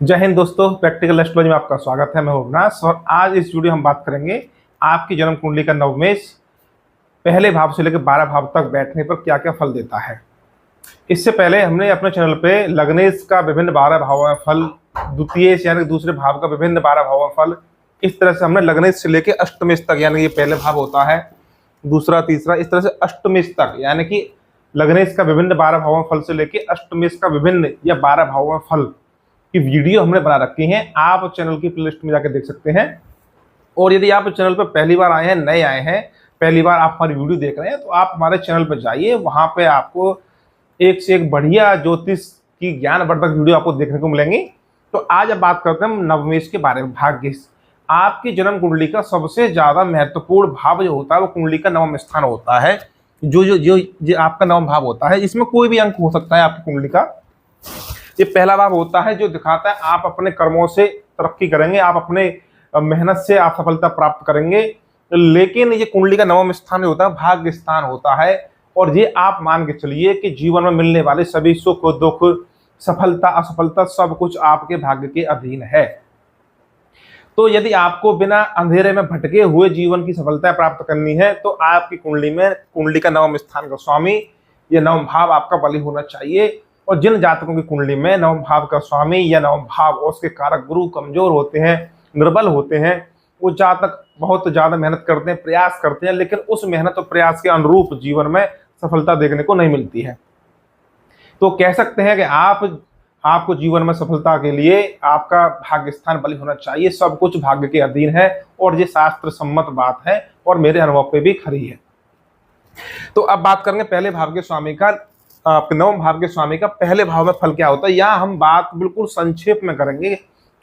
जय हिंद दोस्तों, practical astrology में आपका स्वागत है। मैं हूं अविनाश और आज इस वीडियो हम बात करेंगे आपकी जन्म कुंडली का नवमेश पहले भाव से लेकर 12 भाव तक बैठने पर क्या क्या फल देता है। इससे पहले हमने अपने चैनल पे लग्नेश का विभिन्न 12 भावों में फल, द्वितीय यानी दूसरे भाव का विभिन्न 12 भावों में फल, इस तरह से हमने लग्नेश से लेकर अष्टमेश तक, यानी ये पहले भाव होता है, दूसरा तीसरा, इस तरह से अष्टमेश तक, यानी कि लग्नेश का विभिन्न 12 भावों में फल से लेकर अष्टमेश का विभिन्न या 12 भावों में फल की वीडियो हमने बना रखी है। आप चैनल की प्लेलिस्ट में जाकर देख सकते हैं। और यदि आप चैनल पर पहली बार आए हैं, नए आए हैं, पहली बार आप हमारी वीडियो देख रहे हैं, तो आप हमारे चैनल पर जाइए। वहां पे आपको एक से एक बढ़िया ज्योतिष की ज्ञानवर्धक वीडियो आपको देखने को मिलेंगी। तो आज अब बात करते हैं हम नवमेश के बारे में। भाग्य, आपकी जन्म कुंडली का सबसे ज्यादा महत्वपूर्ण भाव जो होता है वो कुंडली का नवम स्थान होता है। जो आपका नवम भाव होता है, इसमें कोई भी अंक हो सकता है आपकी कुंडली का। ये पहला भाव होता है जो दिखाता है आप अपने कर्मों से तरक्की करेंगे, आप अपने मेहनत से आप सफलता प्राप्त करेंगे। लेकिन ये कुंडली का नवम स्थान होता है, भाग्य स्थान होता है। और ये आप मान के चलिए कि जीवन में मिलने वाले सभी सुख दुख, सफलता असफलता, सब कुछ आपके भाग्य के अधीन है। तो यदि आपको बिना अंधेरे में भटके हुए जीवन की सफलता प्राप्त करनी है, तो आपकी कुंडली में कुंडली का नवम स्थान का स्वामी, ये नवम भाव आपका बली होना चाहिए। और जिन जातकों की कुंडली में नवम भाव का स्वामी या नवम भाव और उसके कारक गुरु कमजोर होते हैं, निर्बल होते हैं, वो जातक बहुत ज्यादा मेहनत करते हैं, प्रयास करते हैं, लेकिन उस मेहनत और प्रयास के अनुरूप जीवन में सफलता देखने को नहीं मिलती है। तो कह सकते हैं कि आपको जीवन में सफलता के लिए आपका भाग्य स्थान बली होना चाहिए। सब कुछ भाग्य के अधीन है और ये शास्त्र सम्मत बात है और मेरे अनुभव पे भी खरी है। तो अब बात करेंगे पहले भाव के स्वामी का, आपके नवम भाव के स्वामी का पहले भाव में फल क्या होता है। यहाँ हम बात बिल्कुल संक्षेप में करेंगे,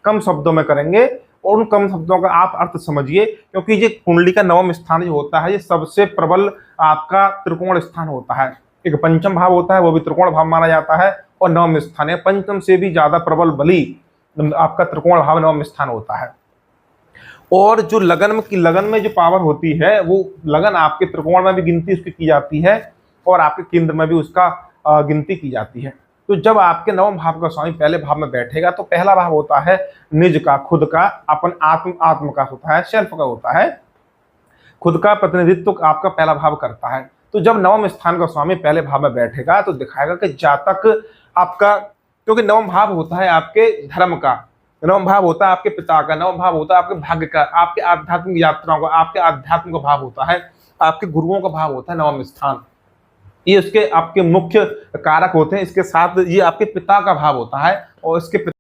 कम शब्दों में करेंगे, और उन कम शब्दों का आप अर्थ समझिए, क्योंकि ये कुंडली का नवम स्थान जो होता है ये सबसे प्रबल आपका त्रिकोण स्थान होता है। एक पंचम भाव होता है, वो भी त्रिकोण भाव माना जाता है, और नवम स्थान है पंचम से भी ज्यादा प्रबल बली आपका त्रिकोण भाव नवम स्थान होता है। और जो लगन में जो पावर होती है, वो लगन आपके त्रिकोण में भी गिनती उसकी की जाती है और आपके केंद्र में भी उसका गिनती की जाती है। तो जब आपके नवम भाव का स्वामी पहले भाव में बैठेगा, तो पहला भाव होता है निज का, खुद का, अपन आत्म का होता है, सेल्फ का होता है। खुद का प्रतिनिधित्व आपका पहला भाव करता है। तो जब नवम स्थान का स्वामी पहले भाव में बैठेगा तो दिखाएगा कि जातक आपका, क्योंकि नवम भाव होता है आपके धर्म का, नवम भाव होता है आपके पिता का, नवम भाव होता है आपके भाग्य का, आपके आध्यात्मिक यात्राओं का, आपके आध्यात्म का भाव होता है, आपके गुरुओं का भाव होता है नवम स्थान। ये उसके आपके मुख्य कारक होते हैं। इसके साथ ये आपके पिता का भाव होता है और इसके